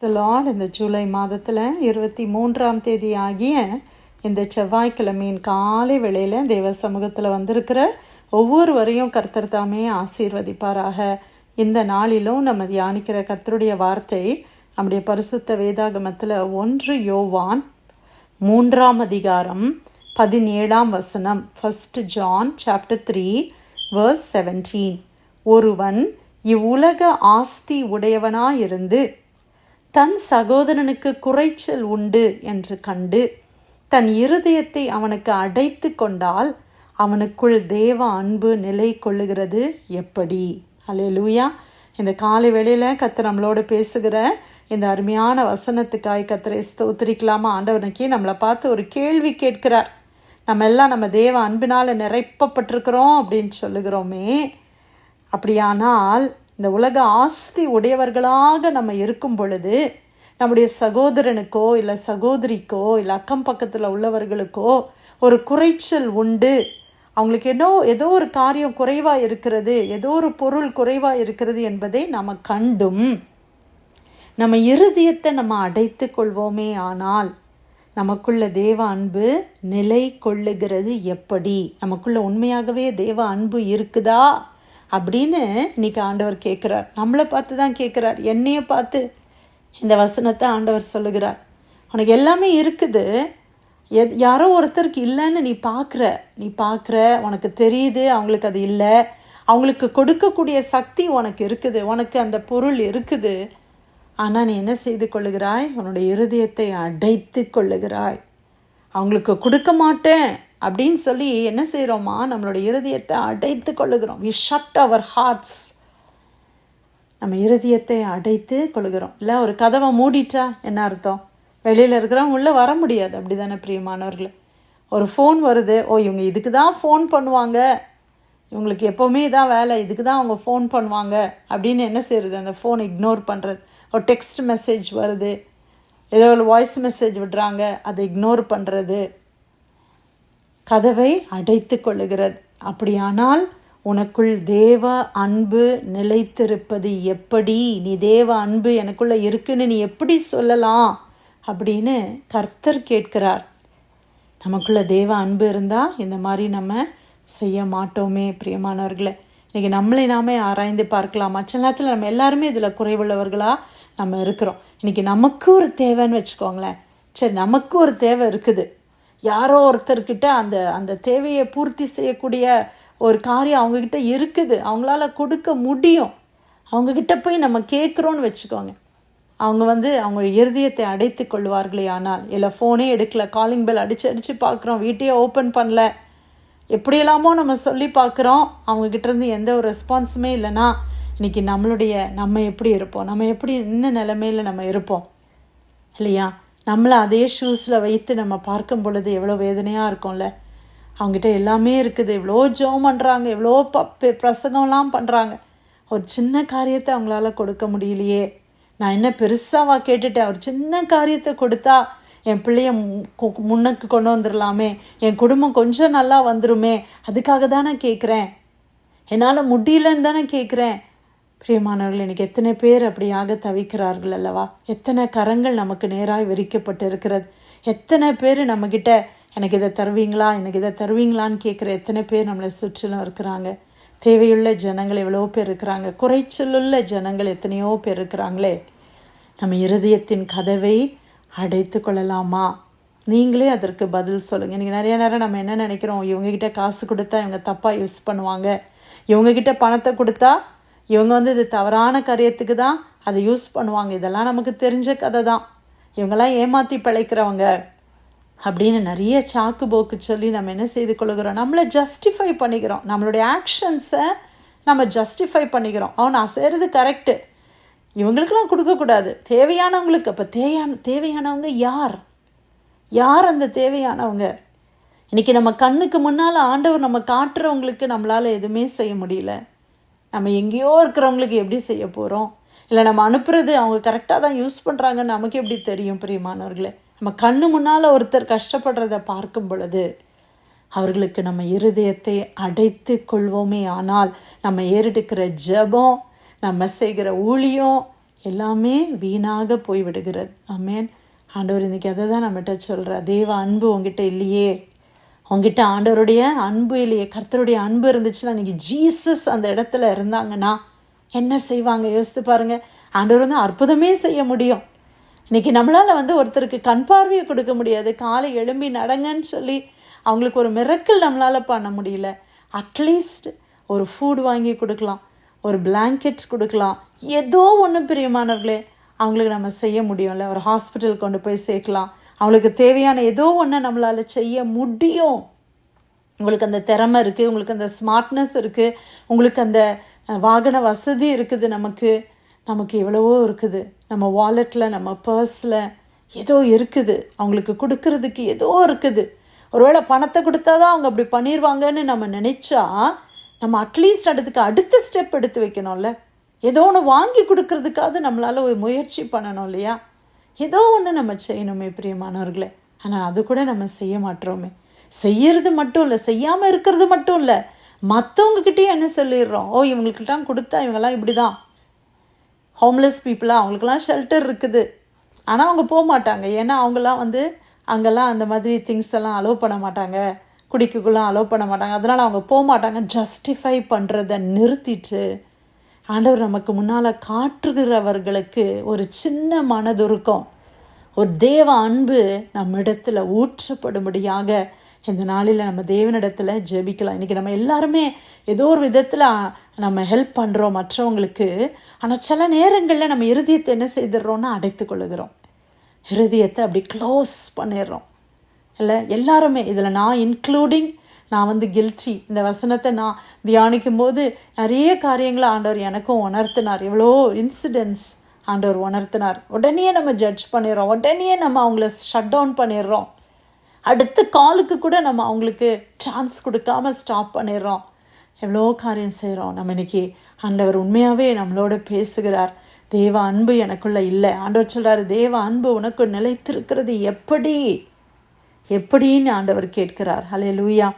Lord இந்த ஜூலை மாதத்தில் 23ஆம் தேதி ஆகிய இந்த செவ்வாய்க்கிழமையின் காலை வேளையில் தேவ சமூகத்தில் வந்திருக்கிற ஒவ்வொருவரையும் கர்த்தர் தாமே ஆசீர்வதிப்பாராக. இந்த நாளிலும் நம்ம தியானிக்கிற கர்த்தருடைய வார்த்தை நம்முடைய பரிசுத்த வேதாகமத்தில் 1 யோவான் 3ஆம் அதிகாரம் 17ஆம் வசனம். 1 John chapter 3 verse 17. ஒருவன் இவ்வுலக ஆஸ்தி உடையவனாயிருந்து தன் சகோதரனுக்கு குறைச்சல் உண்டு என்று கண்டு தன் இருதயத்தை அவனுக்கு அடைத்து கொண்டால் அவனுக்குள் தேவ அன்பு நிலை கொள்ளுகிறது எப்படி? அல்லேலூயா. இந்த காலை வேளையில் கர்த்தர் நம்மளோடு பேசுகிற இந்த அருமையான வசனத்துக்காய் கர்த்தரை ஸ்தோத்திரிக்கலாமா? ஆண்டவனுக்கு நம்மளை பார்த்து ஒரு கேள்வி கேட்கிறார். நம்ம எல்லாம் நம்ம தேவ அன்பினால் நிரப்பப்பட்டிருக்கிறோம் அப்படின்னு சொல்லுகிறோமே. அப்படியானால் இந்த உலக ஆஸ்தி உடையவர்களாக நம்ம இருக்கும் பொழுது நம்முடைய சகோதரனுக்கோ இல்லை சகோதரிக்கோ இல்லை அக்கம் பக்கத்தில் உள்ளவர்களுக்கோ ஒரு குறைச்சல் உண்டு, அவங்களுக்கு ஏதோ ஒரு காரியம் குறைவாக இருக்கிறது, ஏதோ ஒரு பொருள் குறைவாக இருக்கிறது என்பதை நம்ம கண்டும் நம்ம இருதயத்தை நம்ம அடைத்து கொள்வோமே. ஆனால் நமக்குள்ள தேவ அன்பு நிலை கொள்ளுகிறது எப்படி? நமக்குள்ள உண்மையாகவே தேவ அன்பு இருக்குதா அப்படின்னு இன்னைக்கு ஆண்டவர் கேட்குறார். நம்மளை பார்த்து தான் கேட்குறார். என்னைய பார்த்து இந்த வசனத்தை ஆண்டவர் சொல்லுகிறார். உனக்கு எல்லாமே இருக்குது, யாரோ ஒருத்தருக்கு இல்லைன்னு நீ பார்க்குற, உனக்கு தெரியுது அவங்களுக்கு அது இல்லை, அவங்களுக்கு கொடுக்கக்கூடிய சக்தி உனக்கு இருக்குது, உனக்கு அந்த பொருள் இருக்குது. ஆனால் நீ என்ன செய்து கொள்ளுகிறாய்? உன்னுடைய இருதயத்தை அடைத்து கொள்ளுகிறாய். அவங்களுக்கு கொடுக்க மாட்டேன் அப்படின்னு சொல்லி என்ன செய்கிறோமா? நம்மளோட இருதயத்தை அடைத்து கொள்ளுகிறோம். we shut our hearts. நம்ம இருதயத்தை அடைத்து கொள்ளுகிறோம். இல்லை, ஒரு கதவை மூடிட்டா என்ன அர்த்தம்? வெளியில் இருக்கிறவங்க உள்ளே வர முடியாது. அப்படி தானே பிரியமானவர்களே? ஒரு ஃபோன் வருது, இவங்க இதுக்கு தான் ஃபோன் பண்ணுவாங்க, இவங்களுக்கு எப்போவுமே இதான் வேலை, இதுக்கு தான் அவங்க ஃபோன் பண்ணுவாங்க அப்படின்னு என்ன செய்கிறது? அந்த ஃபோனை இக்னோர் பண்ணுறது. ஒரு டெக்ஸ்ட் மெசேஜ் வருது, ஏதோ ஒரு வாய்ஸ் மெசேஜ் விடுறாங்க, அதை இக்னோர் பண்ணுறது, கதவை அடைத்து கொள்ளுகிறது. அப்படியானால் உனக்குள் தேவ அன்பு நிலைத்திருப்பது எப்படி? நீ தேவ அன்பு எனக்குள்ளே இருக்குன்னு நீ எப்படி சொல்லலாம் அப்படின்னு கர்த்தர் கேட்கிறார். நமக்குள்ள தேவ அன்பு இருந்தால் இந்த மாதிரி நம்ம செய்ய மாட்டோமே பிரியமானவர்களே. இன்றைக்கி நம்மளை நாமே ஆராய்ந்து பார்க்கலாம். மற்ற நேரத்தில் நம்ம எல்லாருமே இதில் குறைவுள்ளவர்களாக நம்ம இருக்கிறோம். இன்றைக்கி நமக்கு ஒரு தேவைன்னு வச்சுக்கோங்களேன். சரி, நமக்கு ஒரு தேவை இருக்குது, யாரோ ஒருத்தர்கிட்ட அந்த தேவையை பூர்த்தி செய்யக்கூடிய ஒரு காரியம் அவங்கக்கிட்ட இருக்குது, அவங்களால கொடுக்க முடியும். அவங்கக்கிட்ட போய் நம்ம கேட்குறோன்னு வச்சுக்கோங்க. அவங்க இருதயத்தை அடைத்து கொள்வார்களே. ஆனால் இல்லை, ஃபோனே எடுக்கல, காலிங் பெல் அடித்து பார்க்குறோம், வீட்டையே ஓப்பன் பண்ணல, எப்படியெல்லாமோ நம்ம சொல்லி பார்க்குறோம், அவங்கக்கிட்டேருந்து எந்த ஒரு ரெஸ்பான்ஸுமே இல்லைன்னா இன்றைக்கி நம்ம எப்படி இருப்போம்? நம்ம எப்படி இந்த நிலைமையில் நம்ம இருப்போம் இல்லையா? நம்மளை அதே ஷூஸில் வைத்து நம்ம பார்க்கும் பொழுது எவ்வளோ வேதனையாக இருக்கும்ல. அவங்ககிட்ட எல்லாமே இருக்குது, எவ்வளோ ஜெபம் பண்ணுறாங்க, எவ்வளோ பிரசங்கம்லாம் பண்ணுறாங்க, ஒரு சின்ன காரியத்தை அவங்களால கொடுக்க முடியலையே. நான் என்ன பெருசாவா கேட்டுட்டேன்? ஒரு சின்ன காரியத்தை கொடுத்தா என் பிள்ளைய முன்னுக்கு கொண்டு வந்துடலாமே, என் குடும்பம் கொஞ்சம் நல்லா வந்துருமே, அதுக்காக தானே கேட்குறேன், என்னால் முடியலன்னு தானே கேட்குறேன். பிரியமானவர்கள், இன்றைக்கி எத்தனை பேர் அப்படியாக தவிக்கிறார்கள் அல்லவா? எத்தனை கரங்கள் நமக்கு நேராக விரிக்கப்பட்டு இருக்கிறது. எத்தனை பேர் நம்மக்கிட்ட எனக்கு இதை தருவீங்களான்னு கேட்குற எத்தனை பேர் நம்மளை சுற்றிலும் இருக்கிறாங்க. தேவையுள்ள ஜனங்கள் எவ்வளோ பேர் இருக்கிறாங்க, குறைச்சலுள்ள ஜனங்கள் எத்தனையோ பேர் இருக்கிறாங்களே. நம்ம இருதயத்தின் கதவை அடைத்து கொள்ளலாமா? நீங்களே அதற்கு பதில் சொல்லுங்கள். இன்றைக்கி நிறைய நேரம் நம்ம என்ன நினைக்கிறோம்? இவங்ககிட்ட காசு கொடுத்தா இவங்க தப்பாக யூஸ் பண்ணுவாங்க, இவங்ககிட்ட பணத்தை கொடுத்தா இவங்க இது தவறான காரியத்துக்கு தான் அதை யூஸ் பண்ணுவாங்க. இதெல்லாம் நமக்கு தெரிஞ்ச கதை தான், இவங்கெல்லாம் ஏமாற்றி பிழைக்கிறவங்க அப்படின்னு நிறைய சாக்கு போக்கு சொல்லி நம்ம என்ன செய்து கொள்கிறோம்? நம்மளை ஜஸ்டிஃபை பண்ணிக்கிறோம். நம்மளுடைய ஆக்ஷன்ஸை நம்ம ஜஸ்டிஃபை பண்ணிக்கிறோம். நான் செய்கிறது கரெக்டு, இவங்களுக்கெல்லாம் கொடுக்கக்கூடாது, தேவையானவங்களுக்கு. அப்போ தேவையானவங்க யார் அந்த தேவையானவங்க? இன்றைக்கி நம்ம கண்ணுக்கு முன்னால் ஆண்டவர் நம்ம காட்டுறவங்களுக்கு நம்மளால் எதுவுமே செய்ய முடியல. நம்ம எங்கேயோ இருக்கிறவங்களுக்கு எப்படி செய்ய போகிறோம்? இல்லை, நம்ம அனுப்புறது அவங்க கரெக்டாக தான் யூஸ் பண்ணுறாங்கன்னு நமக்கு எப்படி தெரியும்? பிரியமானவர்களே, நம்ம கண்ணு முன்னால் ஒருத்தர் கஷ்டப்படுறதை பார்க்கும் பொழுது அவர்களுக்கு நம்ம இருதயத்தை அடைத்து கொள்வோமே. ஆனால் நம்ம ஏறெடுக்கிற ஜெபம், நம்ம செய்கிற ஊழியம் எல்லாமே வீணாக போய்விடுகிறது. ஆமென். ஆண்டவர் இன்றைக்கி அதை தான் நம்மகிட்ட சொல்கிறார். தேவ அன்பு உங்ககிட்ட இல்லையே, உங்ககிட்ட ஆண்டவருடைய அன்பு இல்லையே. கர்த்தருடைய அன்பு இருந்துச்சுன்னா, இன்றைக்கி ஜீசஸ் அந்த இடத்துல இருந்தாங்கன்னா என்ன செய்வாங்க யோசித்து பாருங்கள். ஆண்டவர் வந்து அற்புதமே செய்ய முடியும். இன்றைக்கி நம்மளால் ஒருத்தருக்கு கண் பார்வையை கொடுக்க முடியாது, காலை எழும்பி நடங்கன்னு சொல்லி அவங்களுக்கு ஒரு மிரக்கல் நம்மளால் பண்ண முடியல. அட்லீஸ்ட் ஒரு ஃபுட் வாங்கி கொடுக்கலாம், ஒரு பிளாங்கெட் கொடுக்கலாம், ஏதோ ஒன்று பிரியமானவர்களே அவங்களுக்கு நம்ம செய்ய முடியும்ல. ஒரு ஹாஸ்பிட்டல் கொண்டு போய் சேர்க்கலாம், அவங்களுக்கு தேவையான ஏதோ ஒன்று நம்மளால் செய்ய முடியும். உங்களுக்கு அந்த திறமை இருக்குது, உங்களுக்கு அந்த ஸ்மார்ட்னஸ் இருக்குது, உங்களுக்கு அந்த வாகன வசதி இருக்குது, நமக்கு எவ்வளவோ இருக்குது. நம்ம வாலெட்டில், நம்ம பர்ஸில் ஏதோ இருக்குது, அவங்களுக்கு கொடுக்கறதுக்கு ஏதோ இருக்குது. ஒருவேளை பணத்தை கொடுத்தா தான் அவங்க அப்படி பண்ணிடுவாங்கன்னு நம்ம நினச்சா, நம்ம அட்லீஸ்ட் அடுத்த ஸ்டெப் எடுத்து வைக்கணும்ல. ஏதோ ஒன்று வாங்கி கொடுக்கறதுக்காவது நம்மளால் ஒரு முயற்சி பண்ணணும் இல்லையா? ஏதோ ஒன்று நம்ம செய்யணுமே பிரியமானவர்களே. ஆனால் அது கூட நம்ம செய்ய மாட்டோமே. செய்யறது மட்டும் இல்லை, செய்யாமல் இருக்கிறது மட்டும் இல்லை, மற்றவங்கக்கிட்டேயும் என்ன சொல்லிடுறோம், ஓ இவங்களுக்கெல்லாம் கொடுத்தா இவங்கெல்லாம் இப்படி தான், ஹோம்லெஸ் பீப்புளாக, அவங்களுக்கெல்லாம் ஷெல்டர் இருக்குது. ஆனால் அவங்க போக மாட்டாங்க, ஏன்னா அவங்களாம் அங்கெல்லாம் அந்த மாதிரி திங்ஸ் எல்லாம் அலோவ் பண்ண மாட்டாங்க, குடிக்கக்குள்ளாம் அலோவ் பண்ண மாட்டாங்க, அதனால் அவங்க போக மாட்டாங்க. ஜஸ்டிஃபை பண்ணுறதை நிறுத்திட்டு ஆண்டவர் நமக்கு முன்னால் காட்டுகிறவர்களுக்கு ஒரு சின்ன மனதுருக்கம், ஒரு தேவ அன்பு நம்ம இடத்துல ஊற்றப்படும்படியாக இந்த நாளில் நம்ம தேவனிடத்தில் ஜெபிக்கலாம். இன்றைக்கி நம்ம எல்லாருமே ஏதோ ஒரு விதத்தில் நம்ம ஹெல்ப் பண்ணுறோம் மற்றவங்களுக்கு. ஆனால் சில நேரங்களில் நம்ம இருதயத்தை என்ன செய்துடுறோன்னா அடைத்து கொள்ளுகிறோம், இருதயத்தை அப்படி க்ளோஸ் பண்ணிடுறோம் இல்லை? எல்லாருமே இதில் நான் இன்க்ளூடிங், நான் கில்ட்டி. இந்த வசனத்தை நான் தியானிக்கும் போது நிறைய காரியங்களை ஆண்டவர் எனக்கும் உணர்த்தினார். எவ்வளோ இன்சிடென்ட்ஸ் ஆண்டவர் உணர்த்தினார். உடனே நம்ம ஜட்ஜ் பண்ணிடுறோம், உடனே நம்ம அவங்கள ஷட் டவுன் பண்ணிடுறோம், அடுத்த காலுக்கு கூட நம்ம அவங்களுக்கு சான்ஸ் கொடுக்காம ஸ்டாப் பண்ணிடுறோம், எவ்வளோ காரியம் செய்கிறோம். நம்ம இன்னைக்கு ஆண்டவர் உண்மையாகவே நம்மளோட பேசுகிறார். தேவ அன்பு எனக்குள்ள இல்லை. ஆண்டவர் சொல்கிறார், தேவ அன்பு உனக்கு நிலைத்திருக்கிறது எப்படின்னு ஆண்டவர் கேட்கிறார். ஹல்லேலூயா.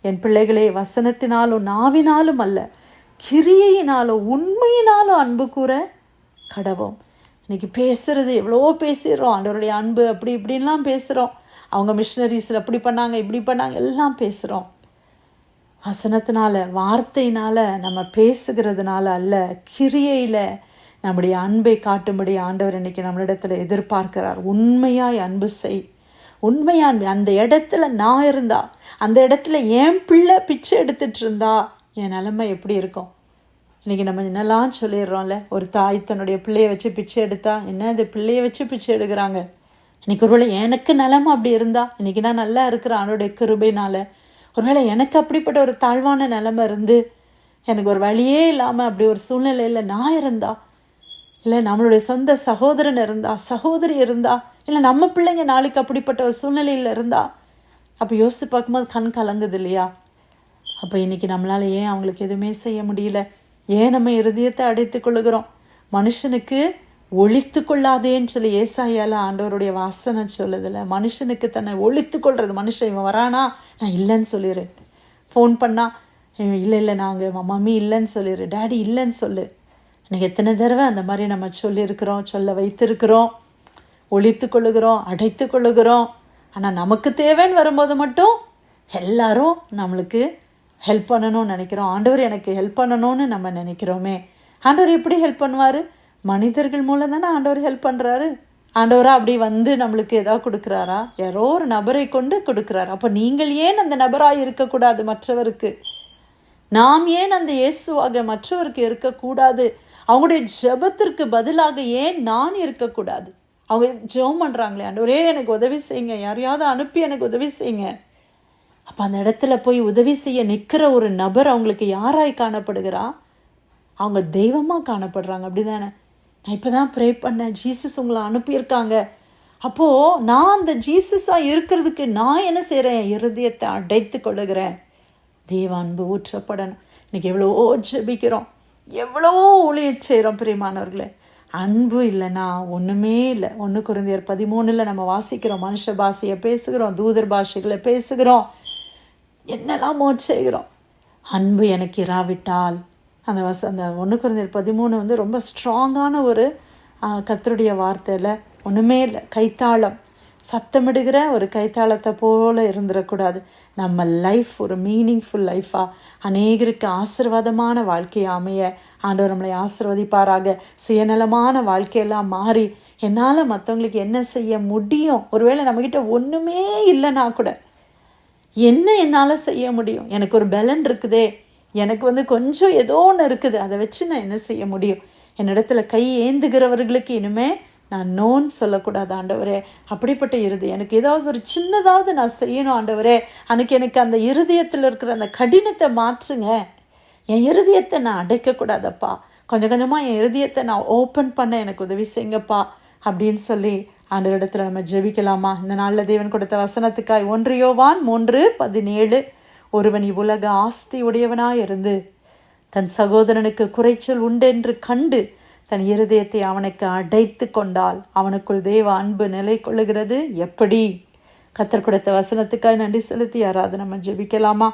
என் பிள்ளைகளே, வசனத்தினாலும் நாவினாலும் அல்ல, கிரியையினாலும் உண்மையினாலும் அன்பு கூற கடவோம். இன்னைக்கு பேசுறது எவ்வளோ பேசிடுறோம், ஆண்டவருடைய அன்பு அப்படி இப்படின்லாம் பேசுகிறோம். அவங்க மிஷினரிஸில் அப்படி பண்ணாங்க, இப்படி பண்ணாங்க, எல்லாம் பேசுகிறோம். வசனத்தினால, வார்த்தையினால, நம்ம பேசுகிறதுனால அல்ல, கிரியையில் நம்முடைய அன்பை காட்டும்படி ஆண்டவர் இன்னைக்கு நம்மளிடத்தில் எதிர்பார்க்கிறார். உண்மையாய் அன்பு செய், உண்மையான அந்த இடத்துல நான் இருந்தா, அந்த இடத்துல என் பிள்ளை பிச்சை எடுத்துட்டு இருந்தா என் நிலைமை எப்படி இருக்கும்? இன்றைக்கி நம்ம என்னெல்லாம் சொல்லிடுறோம்ல, ஒரு தாய் தன்னுடைய பிள்ளையை வச்சு பிச்சை எடுத்தா என்ன, இந்த பிள்ளையை வச்சு பிச்சை எடுக்கிறாங்க. இன்றைக்கி ஒருவேளை எனக்கு நிலைமை அப்படி இருந்தா, இன்றைக்கி நான் நல்லா இருக்கிறேன் அவனுடைய கிருபையினால், ஒருவேளை எனக்கு அப்படிப்பட்ட ஒரு தாழ்வான நிலைமை இருந்து எனக்கு ஒரு வழியே இல்லாமல் அப்படி ஒரு சூழ்நிலையில் நான் இருந்தா, இல்லை நம்மளுடைய சொந்த சகோதரன் இருந்தா, சகோதரி இருந்தா, இல்லை நம்ம பிள்ளைங்க நாளைக்கு அப்படிப்பட்ட ஒரு சூழ்நிலையில் இருந்தா, அப்போ யோசித்து பார்க்கும்போது கண் கலங்குது இல்லையா? அப்போ இன்றைக்கி நம்மளால் ஏன் அவங்களுக்கு எதுவுமே செய்ய முடியல? ஏன் நம்ம இருதயத்தை அடைத்து கொள்ளுகிறோம்? மனுஷனுக்கு ஒழித்து கொள்ளாதேன்னு சொல்லி ஏசாயால ஆண்டவருடைய வாசனை சொல்லுதில்ல. மனுஷனுக்கு தன்னை ஒழித்து கொள்வது. மனுஷன் இவன் வரானா நான் இல்லைன்னு சொல்லிடு, ஃபோன் பண்ணா இல்லை நாங்கள் மம்மி இல்லைன்னு சொல்லிடு, டேடி இல்லைன்னு சொல்லு. எனக்கு எத்தனை தடவை அந்த மாதிரி நம்ம சொல்லியிருக்கிறோம், சொல்ல வைத்திருக்கிறோம், ஒழித்து கொள்ளுகிறோம், அடைத்து கொள்ளுகிறோம். ஆனால் நமக்கு தேவைன்னு வரும்போது மட்டும் எல்லாரும் நம்மளுக்கு ஹெல்ப் பண்ணணும்னு நினைக்கிறோம். ஆண்டவர் எனக்கு ஹெல்ப் பண்ணணும்னு நம்ம நினைக்கிறோமே. ஆண்டவர் எப்படி ஹெல்ப் பண்ணுவார்? மனிதர்கள் மூலம் தானே ஆண்டவர் ஹெல்ப் பண்ணுறாரு. ஆண்டவராக அப்படி நம்மளுக்கு ஏதாவது கொடுக்குறாரா? யாரோ ஒரு நபரை கொண்டு கொடுக்குறாரு. அப்போ நீங்கள் ஏன் அந்த நபராக இருக்கக்கூடாது மற்றவருக்கு? நாம் ஏன் அந்த இயேசுவாக மற்றவருக்கு இருக்கக்கூடாது? அவங்களுடைய ஜெபத்திற்கு பதிலாக ஏன் நான் இருக்கக்கூடாது? அவங்க ஜெபம் பண்ணுறாங்களே, ஆண்டவரே எனக்கு உதவி செய்யுங்க, யாரையாவது அனுப்பி எனக்கு உதவி செய்யுங்க. அப்போ அந்த இடத்துல போய் உதவி செய்ய நிற்கிற ஒரு நபர் அவங்களுக்கு யாராய் காணப்படுகிறா? அவங்க தெய்வமாக காணப்படுறாங்க. அப்படி தானே? நான் இப்போ தான் ப்ரே பண்ணேன், ஜீசஸ் உங்களை அனுப்பியிருக்காங்க. அப்போது நான் அந்த ஜீசஸாக இருக்கிறதுக்கு நான் என்ன செய்கிறேன்? இருதயத்தை அடைத்து கொள்ளுகிறேன். தேவ அன்பு ஊற்றப்படணும். இன்றைக்கி எவ்வளோ ஜெபிக்கிறோம், எவ்வளோ ஊழியம் செய்கிறோம் பிரியமானவர்களே. அன்பு இல்லைன்னா ஒன்றுமே இல்லை. 1 கொரிந்தியர் 13 நம்ம வாசிக்கிறோம், மனுஷ பாஷையை பேசுகிறோம், தூதர் பாஷைகளை பேசுகிறோம், என்னெல்லாமோ செய்கிறோம். அன்பு எனக்கு இராவிட்டால், அந்த 1 கொரிந்தியர் 13 ரொம்ப ஸ்ட்ராங்கான ஒரு கர்த்தருடைய வார்த்தையில் ஒன்றுமே இல்லை. கைத்தாளம் சத்தமிடுகிற ஒரு கைத்தாளத்தை போல இருந்துடக்கூடாது. நம்ம லைஃப் ஒரு மீனிங்ஃபுல் லைஃபாக அநேகருக்கு ஆசீர்வாதமான வாழ்க்கையை அமைய ஆண்டவர் நம்மளை ஆசீர்வதிப்பாராக. சுயநலமான வாழ்க்கையெல்லாம் மாறி என்னால் மற்றவங்களுக்கு என்ன செய்ய முடியும், ஒருவேளை நம்மக்கிட்ட ஒன்றுமே இல்லைன்னா கூட என்ன என்னால் செய்ய முடியும், எனக்கு ஒரு பலன் இருக்குதே, எனக்கு கொஞ்சம் ஏதோ ஒன்று இருக்குது, அதை வச்சு நான் என்ன செய்ய முடியும், என்னிடத்துல கை ஏந்துகிறவர்களுக்கு இனிமே நான் நோன்னு சொல்லக்கூடாது ஆண்டவரே. அப்படிப்பட்ட இருதயம் எனக்கு ஏதாவது ஒரு சின்னதாவது நான் செய்யணும் ஆண்டவரே. அன்னைக்கு எனக்கு அந்த இருதயத்தில் இருக்கிற அந்த கடினத்தை மாற்றுங்க. என் இருதயத்தை நான் அடைக்கக்கூடாதப்பா. கொஞ்சம் கொஞ்சமாக என் இருதயத்தை நான் ஓப்பன் பண்ண எனக்கு உதவி செய்யுங்கப்பா அப்படின்னு சொல்லி ஆண்டவரிடத்துல நம்ம ஜெபிக்கலாமா? இந்த நாளில் தேவன் கொடுத்த வசனத்துக்காய் 1 யோவான் 3:17 ஒருவன் இவ்வுலக ஆஸ்தி உடையவனாயிருந்து தன் சகோதரனுக்கு குறைச்சல் உண்டென்று கண்டு தன் இருதயத்தை அவனுக்கு அடைத்து கொண்டால் அவனுக்குள் தேவ அன்பு நிலை கொள்ளுகிறது எப்படி? கர்த்தர் கொடுத்த வசனத்துக்காய் நன்றி செலுத்தி யாராவது நம்ம ஜெபிக்கலாமா?